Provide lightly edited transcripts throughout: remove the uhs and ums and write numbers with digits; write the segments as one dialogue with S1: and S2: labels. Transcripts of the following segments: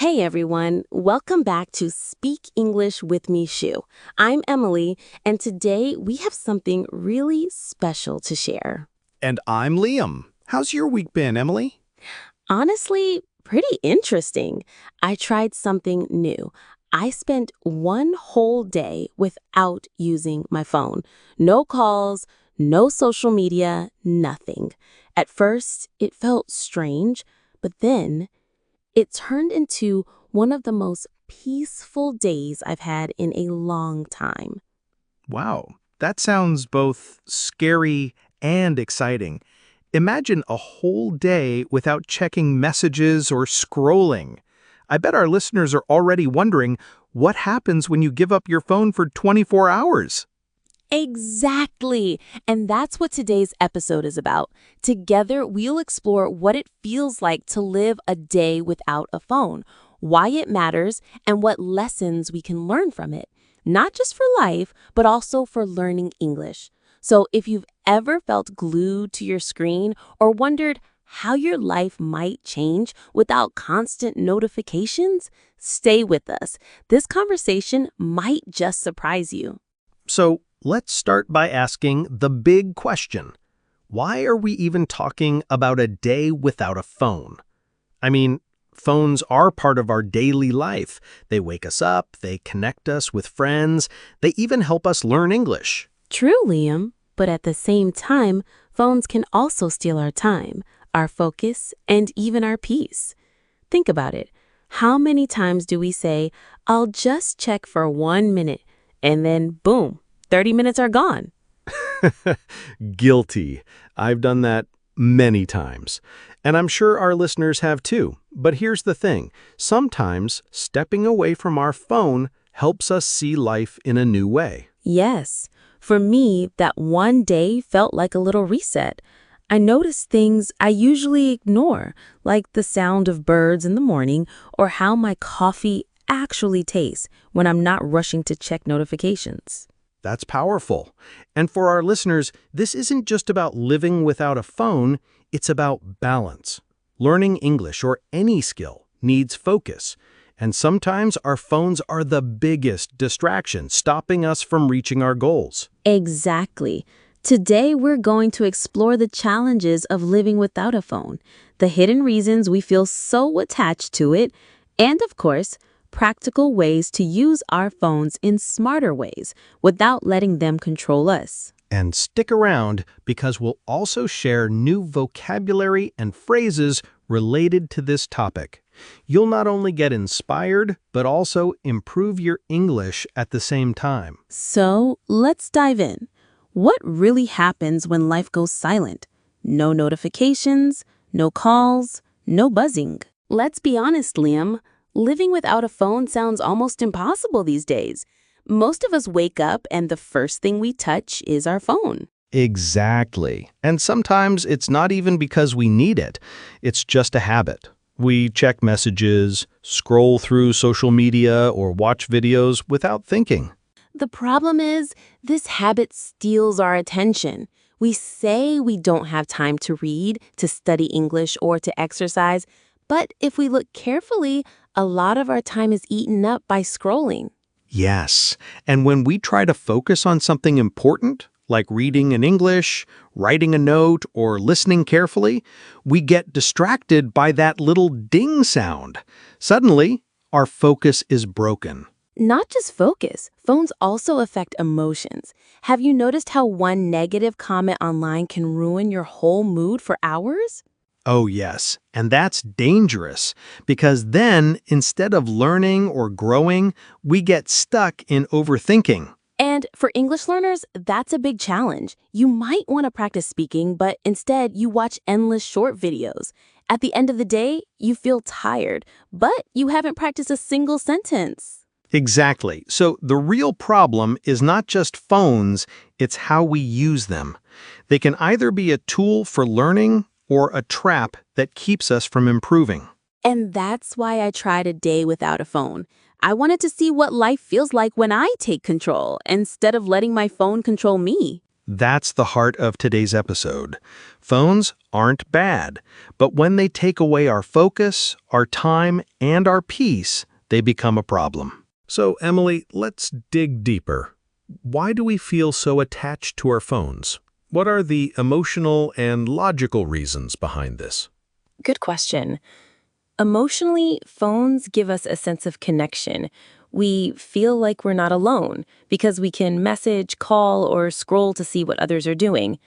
S1: Hey everyone, welcome back to Speak English with Mishu. I'm Emily, and today we have something really special to share.
S2: And I'm Liam. How's your week been, Emily?
S1: Honestly, pretty interesting. I tried something new. I spent one whole day without using my phone. No calls, no social media, nothing. At first, it felt strange, but then it turned into one of the most peaceful days I've had in a long time.
S2: Wow, that sounds both scary and exciting. Imagine a whole day without checking messages or scrolling. I bet our listeners are already wondering what happens when you give up your phone for 24 hours.
S1: Exactly. And that's what today's episode is about. Together, we'll explore what it feels like to live a day without a phone, why it matters, and what lessons we can learn from it, not just for life, but also for learning English. So if you've ever felt glued to your screen or wondered how your life might change without constant notifications, stay with us. This conversation might just surprise you.
S2: So let's start by asking the big question. Why are we even talking about a day without a phone? I mean, phones are part of our daily life. They wake us up, they connect us with friends, they even help us learn English.
S1: True, Liam, but at the same time, phones can also steal our time, our focus, and even our peace. Think about it. How many times do we say, I'll just check for 1 minute, and then boom, 30 minutes are gone?
S2: Guilty. I've done that many times. And I'm sure our listeners have too. But here's the thing. Sometimes stepping away from our phone helps us see life in a new way.
S1: Yes. For me, that one day felt like a little reset. I noticed things I usually ignore, like the sound of birds in the morning or how my coffee actually tastes when I'm not rushing to check notifications.
S2: That's powerful. And for our listeners, this isn't just about living without a phone, it's about balance. Learning English or any skill needs focus. And sometimes our phones are the biggest distraction, stopping us from reaching our goals.
S1: Exactly. Today, we're going to explore the challenges of living without a phone, the hidden reasons we feel so attached to it, and of course, practical ways to use our phones in smarter ways without letting them control us.
S2: And stick around because we'll also share new vocabulary and phrases related to this topic. You'll not only get inspired, but also improve your English at the same time.
S1: So, let's dive in. What really happens when life goes silent? No notifications, no calls, no buzzing. Let's be honest, Liam. Living without a phone sounds almost impossible these days. Most of us wake up and the first thing we touch is our phone.
S2: Exactly. And sometimes it's not even because we need it. It's just a habit. We check messages, scroll through social media, or watch videos without thinking.
S1: The problem is, this habit steals our attention. We say we don't have time to read, to study English, or to exercise, but if we look carefully, a lot of our time is eaten up by scrolling.
S2: Yes. And when we try to focus on something important, like reading in English, writing a note, or listening carefully, we get distracted by that little ding sound. Suddenly, our focus is broken.
S1: Not just focus, phones also affect emotions. Have you noticed how one negative comment online can ruin your whole mood for hours?
S2: Oh, yes. And that's dangerous because then, instead of learning or growing, we get stuck in overthinking.
S1: And for English learners, that's a big challenge. You might want to practice speaking, but instead you watch endless short videos. At the end of the day, you feel tired, but you haven't practiced a single sentence.
S2: Exactly. So the real problem is not just phones, it's how we use them. They can either be a tool for learning or a trap that keeps us from improving.
S1: And that's why I tried a day without a phone. I wanted to see what life feels like when I take control instead of letting my phone control me.
S2: That's the heart of today's episode. Phones aren't bad, but when they take away our focus, our time, and our peace, they become a problem. So, Emily, let's dig deeper. Why do we feel so attached to our phones? What are the emotional and logical reasons behind this?
S1: Good question. Emotionally, phones give us a sense of connection. We feel like we're not alone because we can message, call, or scroll to see what others are doing.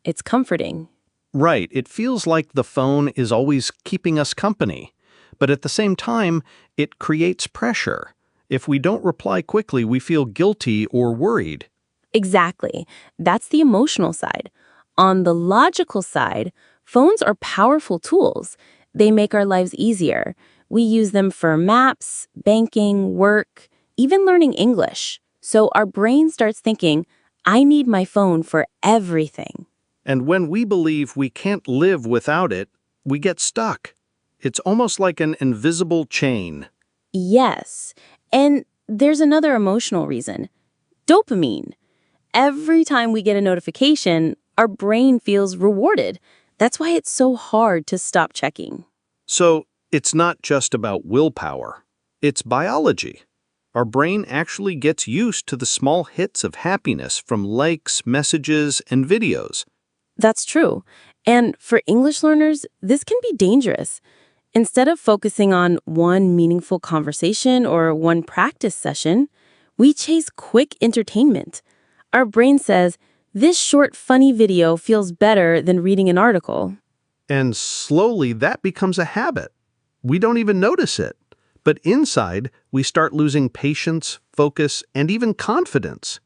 S1: It's comforting.
S2: Right, it feels like the phone is always keeping us company. But at the same time, it creates pressure. If we don't reply quickly, we feel guilty or worried.
S1: Exactly. That's the emotional side. On the logical side, phones are powerful tools. They make our lives easier. We use them for maps, banking, work, even learning English. So our brain starts thinking, I need my phone for everything.
S2: And when we believe we can't live without it, we get stuck. It's almost like an invisible chain.
S1: Yes. And there's another emotional reason. Dopamine. Every time we get a notification, our brain feels rewarded. That's why it's so hard to stop checking.
S2: So it's not just about willpower. It's biology. Our brain actually gets used to the small hits of happiness from likes, messages, and videos.
S1: That's true. And for English learners, this can be dangerous. Instead of focusing on one meaningful conversation or one practice session, we chase quick entertainment. Our brain says, this short, funny video feels better than reading an article.
S2: And slowly that becomes a habit. We don't even notice it. But inside, we start losing patience, focus, and even confidence.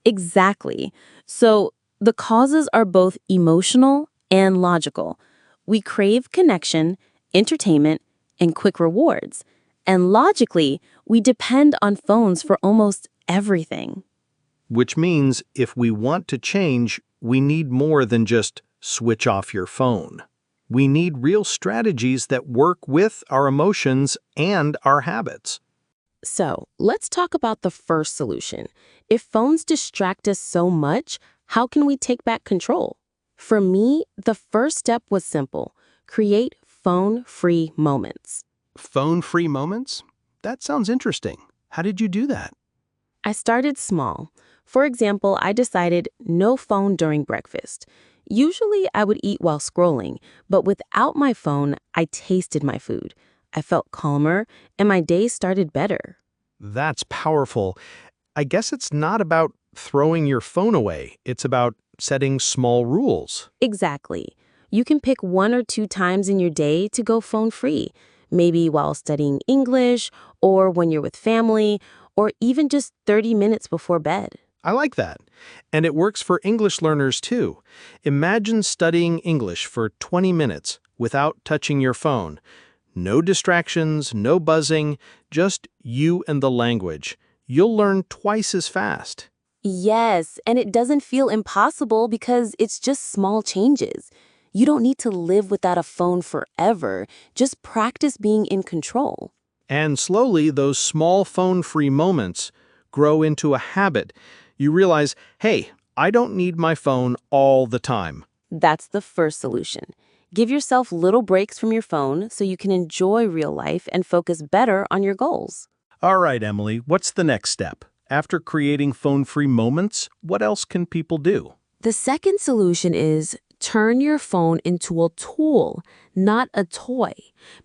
S1: Exactly. So the causes are both emotional and logical. We crave connection, entertainment, and quick rewards. And logically, we depend on phones for almost everything.
S2: Which means if we want to change, we need more than just switch off your phone. We need real strategies that work with our emotions and our habits.
S1: So let's talk about the first solution. If phones distract us so much, how can we take back control? For me, the first step was simple. Create phone-free moments.
S2: Phone-free moments? That sounds interesting. How did you do that?
S1: I started small. For example, I decided no phone during breakfast. Usually I would eat while scrolling, but without my phone, I tasted my food. I felt calmer, and my day started better.
S2: That's powerful. I guess it's not about throwing your phone away. It's about setting small rules.
S1: Exactly. You can pick 1 or 2 times in your day to go phone-free, maybe while studying English, or when you're with family, or even just 30 minutes before bed.
S2: I like that. And it works for English learners too. Imagine studying English for 20 minutes without touching your phone. No distractions, no buzzing, just you and the language. You'll learn twice as fast.
S1: Yes, and it doesn't feel impossible because it's just small changes. You don't need to live without a phone forever. Just practice being in control.
S2: And slowly, those small phone-free moments grow into a habit. You realize, hey, I don't need my phone all the time.
S1: That's the first solution. Give yourself little breaks from your phone so you can enjoy real life and focus better on your goals.
S2: All right, Emily, what's the next step? After creating phone-free moments, what else can people do?
S1: The second solution is turn your phone into a tool, not a toy.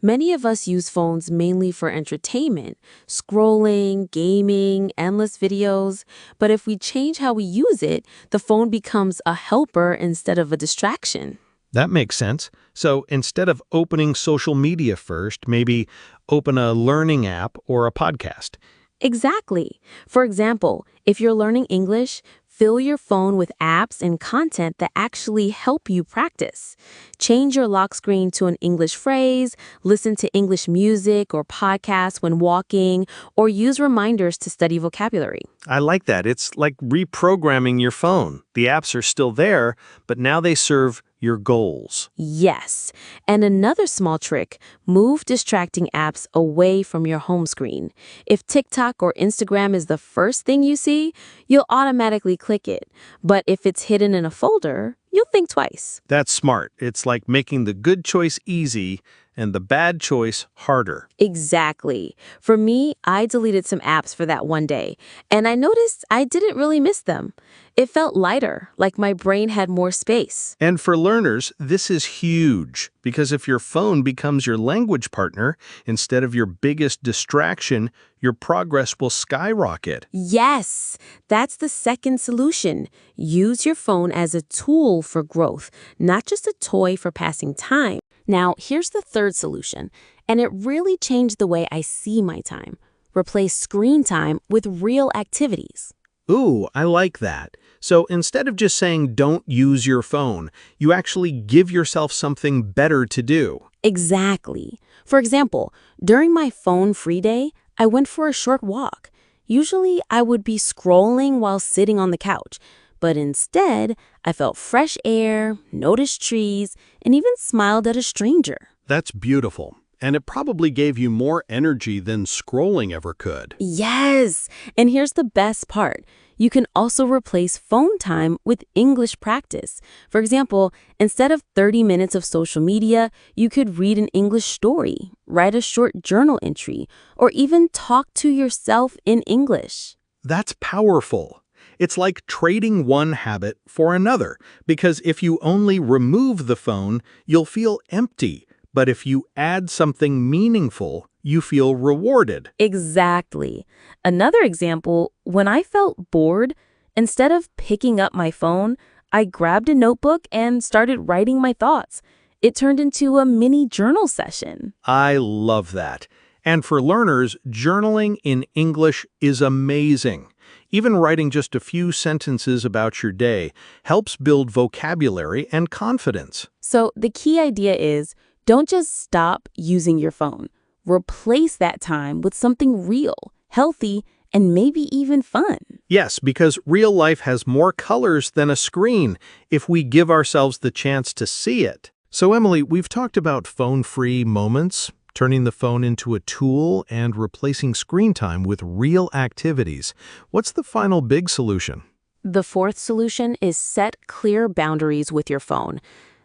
S1: Many of us use phones mainly for entertainment, scrolling, gaming, endless videos. But if we change how we use it, the phone becomes a helper instead of a distraction.
S2: That makes sense. So instead of opening social media first, maybe open a learning app or a podcast.
S1: Exactly. For example, if you're learning English, fill your phone with apps and content that actually help you practice. Change your lock screen to an English phrase, listen to English music or podcasts when walking, or use reminders to study vocabulary.
S2: I like that. It's like reprogramming your phone. The apps are still there, but now they serve your goals.
S1: Yes. And another small trick, move distracting apps away from your home screen. If TikTok or Instagram is the first thing you see, you'll automatically click it. But if it's hidden in a folder, you'll think twice.
S2: That's smart. It's like making the good choice easy and the bad choice harder.
S1: Exactly. For me, I deleted some apps for that one day, and I noticed I didn't really miss them. It felt lighter, like my brain had more space.
S2: And for learners, this is huge because if your phone becomes your language partner instead of your biggest distraction, your progress will skyrocket.
S1: Yes, that's the second solution. Use your phone as a tool for growth, not just a toy for passing time. Now, here's the third solution, and it really changed the way I see my time. Replace screen time with real activities.
S2: Ooh, I like that. So instead of just saying don't use your phone, you actually give yourself something better to do.
S1: Exactly. For example, during my phone-free day, I went for a short walk. Usually, I would be scrolling while sitting on the couch, but instead, I felt fresh air, noticed trees, and even smiled at a stranger.
S2: That's beautiful. And it probably gave you more energy than scrolling ever could.
S1: Yes, and here's the best part. You can also replace phone time with English practice. For example, instead of 30 minutes of social media, you could read an English story, write a short journal entry, or even talk to yourself in English.
S2: That's powerful. It's like trading one habit for another, because if you only remove the phone, you'll feel empty. But if you add something meaningful, you feel rewarded.
S1: Exactly. Another example, when I felt bored, instead of picking up my phone, I grabbed a notebook and started writing my thoughts. It turned into a mini journal session.
S2: I love that. And for learners, journaling in English is amazing. Even writing just a few sentences about your day helps build vocabulary and confidence.
S1: So the key idea is, don't just stop using your phone. Replace that time with something real, healthy, and maybe even fun.
S2: Yes, because real life has more colors than a screen if we give ourselves the chance to see it. So, Emily, we've talked about phone-free moments, turning the phone into a tool, and replacing screen time with real activities. What's the final big solution?
S1: The fourth solution is set clear boundaries with your phone.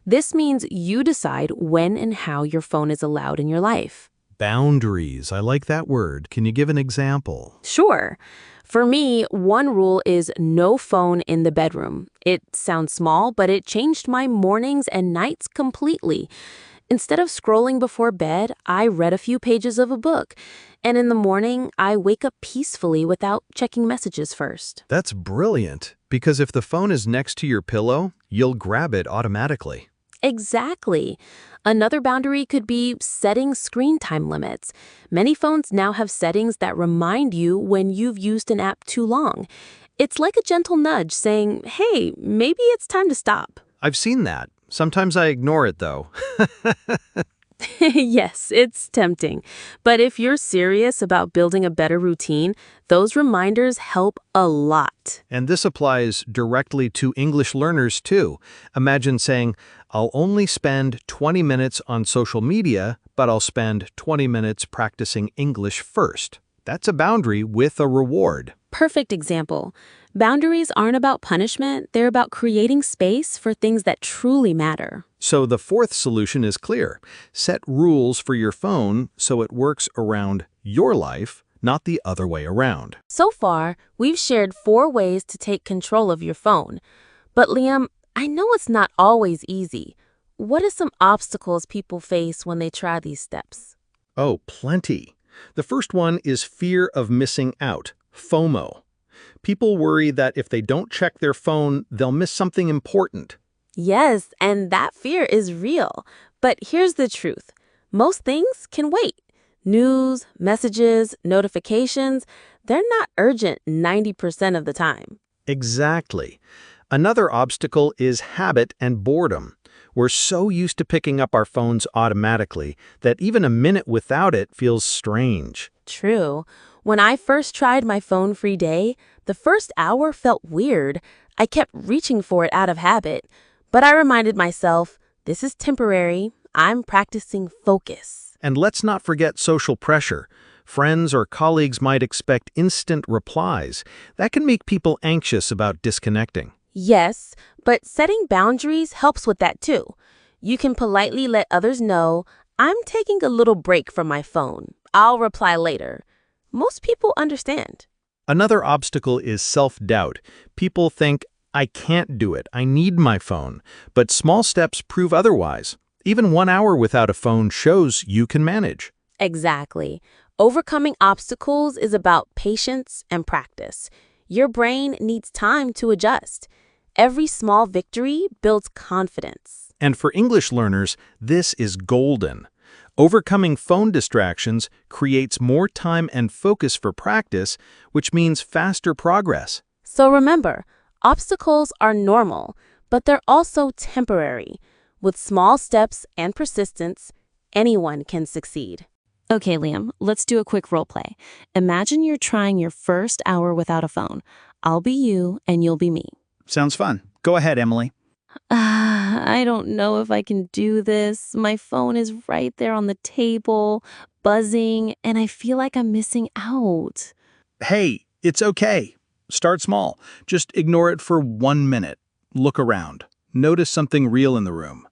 S1: This means you decide when and how your phone is allowed in your life.
S2: Boundaries. I like that word. Can you give an example?
S1: Sure. For me, one rule is no phone in the bedroom. It sounds small, but it changed my mornings and nights completely. Instead of scrolling before bed, I read a few pages of a book. And in the morning, I wake up peacefully without checking messages first.
S2: That's brilliant, because if the phone is next to your pillow, you'll grab it automatically.
S1: Exactly. Another boundary could be setting screen time limits. Many phones now have settings that remind you when you've used an app too long. It's like a gentle nudge saying, hey, maybe it's time to stop.
S2: I've seen that. Sometimes I ignore it, though.
S1: Yes, it's tempting. But if you're serious about building a better routine, those reminders help a lot.
S2: And this applies directly to English learners, too. Imagine saying, I'll only spend 20 minutes on social media, but I'll spend 20 minutes practicing English first. That's a boundary with a reward.
S1: Perfect example. Boundaries aren't about punishment, they're about creating space for things that truly matter.
S2: So the fourth solution is clear. Set rules for your phone so it works around your life, not the other way around.
S1: So far, we've shared 4 ways to take control of your phone. But Liam, I know it's not always easy. What are some obstacles people face when they try these steps?
S2: Oh, plenty. The first one is fear of missing out, FOMO. People worry that if they don't check their phone, they'll miss something important.
S1: Yes, and that fear is real. But here's the truth. Most things can wait. News, messages, notifications, they're not urgent 90% of the time.
S2: Exactly. Another obstacle is habit and boredom. We're so used to picking up our phones automatically that even a minute without it feels strange.
S1: True. When I first tried my phone-free day, The first hour felt weird. I kept reaching for it out of habit. But I reminded myself, this is temporary. I'm practicing focus.
S2: And let's not forget social pressure. Friends or colleagues might expect instant replies. That can make people anxious about disconnecting.
S1: Yes, but setting boundaries helps with that too. You can politely let others know, I'm taking a little break from my phone. I'll reply later. Most people understand.
S2: Another obstacle is self-doubt. People think, I can't do it, I need my phone. But small steps prove otherwise. Even 1 hour without a phone shows you can manage.
S1: Exactly. Overcoming obstacles is about patience and practice. Your brain needs time to adjust. Every small victory builds confidence.
S2: And for English learners, this is golden. Overcoming phone distractions creates more time and focus for practice, which means faster progress.
S1: So remember, obstacles are normal, but they're also temporary. With small steps and persistence, anyone can succeed. Okay, Liam, let's do a quick role play. Imagine you're trying your first hour without a phone. I'll be you and you'll be me.
S3: Sounds fun. Go ahead, Emily.
S1: I don't know if I can do this. My phone is right there on the table, buzzing, and I feel like I'm missing out.
S3: Hey, it's okay. Start small. Just ignore it for 1 minute. Look around. Notice something real in the room.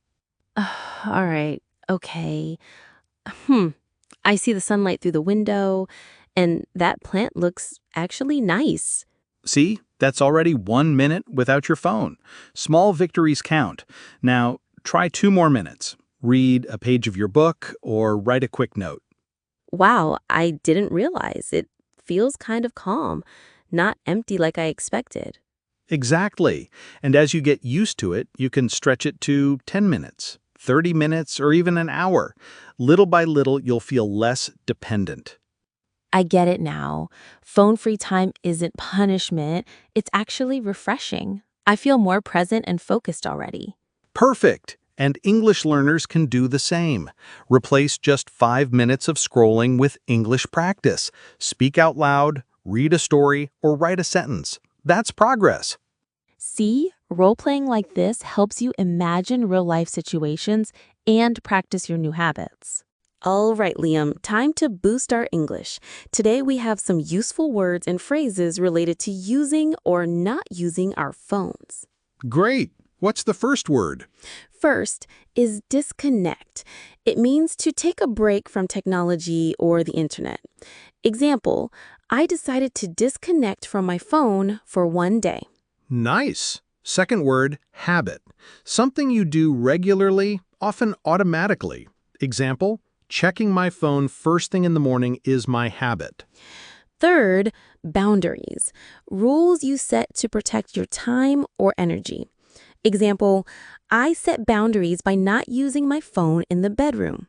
S1: All right, okay. I see the sunlight through the window, and that plant looks actually nice.
S3: See? That's already 1 minute without your phone. Small victories count. Now, try 2 more minutes. Read a page of your book or write a quick note.
S1: Wow, I didn't realize. It feels kind of calm, not empty like I expected.
S3: Exactly. And as you get used to it, you can stretch it to 10 minutes, 30 minutes, or even an hour. Little by little, you'll feel less dependent.
S1: I get it now. Phone-free time isn't punishment. It's actually refreshing. I feel more present and focused already.
S2: Perfect! And English learners can do the same. Replace just 5 minutes of scrolling with English practice. Speak out loud, read a story, or write a sentence. That's progress.
S1: See, role-playing like this helps you imagine real-life situations and practice your new habits. All right, Liam, time to boost our English. Today we have some useful words and phrases related to using or not using our phones.
S2: Great! What's the first word?
S1: First is disconnect. It means to take a break from technology or the internet. Example, I decided to disconnect from my phone for 1 day.
S2: Nice! Second word, habit. Something you do regularly, often automatically. Example, checking my phone first thing in the morning is my habit.
S1: Third, boundaries. Rules you set to protect your time or energy. Example, I set boundaries by not using my phone in the bedroom.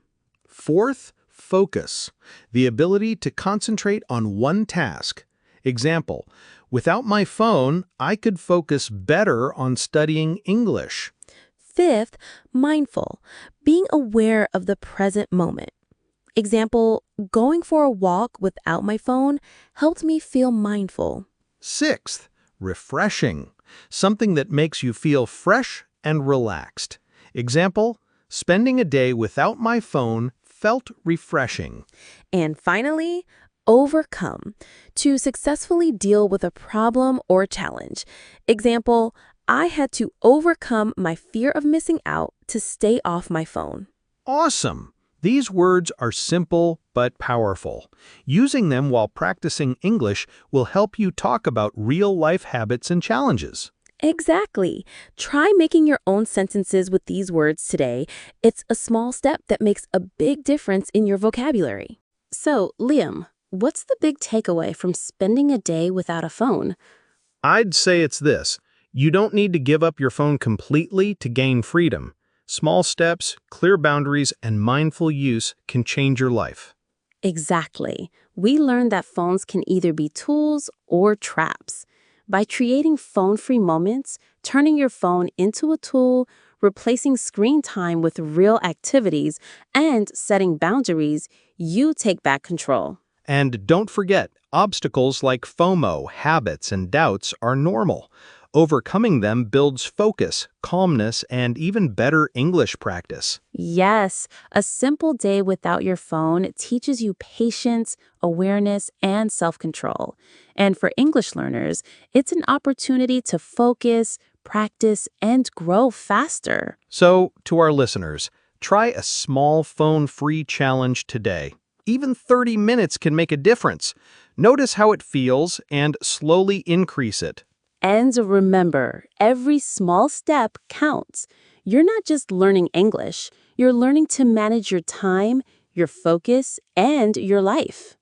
S2: Fourth, focus. The ability to concentrate on one task. Example, without my phone, I could focus better on studying English.
S1: Fifth, mindful. Being aware of the present moment. Example, going for a walk without my phone helped me feel mindful.
S2: Sixth, refreshing. Something that makes you feel fresh and relaxed. Example, spending a day without my phone felt refreshing.
S1: And finally, overcome. To successfully deal with a problem or challenge. Example, I had to overcome my fear of missing out to stay off my phone.
S2: Awesome! These words are simple but powerful. Using them while practicing English will help you talk about real-life habits and challenges.
S1: Exactly. Try making your own sentences with these words today. It's a small step that makes a big difference in your vocabulary. So, Liam, what's the big takeaway from spending a day without a phone?
S2: I'd say it's this. You don't need to give up your phone completely to gain freedom. Small steps, clear boundaries, and mindful use can change your life.
S1: Exactly. We learned that phones can either be tools or traps. By creating phone-free moments, turning your phone into a tool, replacing screen time with real activities, and setting boundaries, you take back control.
S3: And don't forget, obstacles like FOMO, habits, and doubts are normal. Overcoming them builds focus, calmness, and even better English practice.
S1: Yes, a simple day without your phone teaches you patience, awareness, and self-control. And for English learners, it's an opportunity to focus, practice, and grow faster.
S3: So, to our listeners, try a small phone-free challenge today. Even 30 minutes can make a difference. Notice how it feels and slowly increase it.
S1: And remember, every small step counts. You're not just learning English, you're learning to manage your time, your focus, and your life.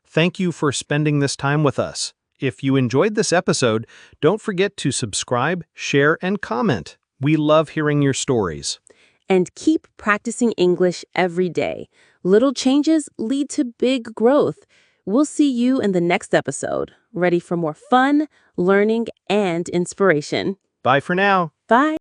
S3: Thank you for spending this time with us. If you enjoyed this episode, don't forget to subscribe, share, and comment. We love hearing your stories.
S1: And keep practicing English every day. Little changes lead to big growth. We'll see you in the next episode, ready for more fun, learning, and inspiration.
S3: Bye for now.
S1: Bye.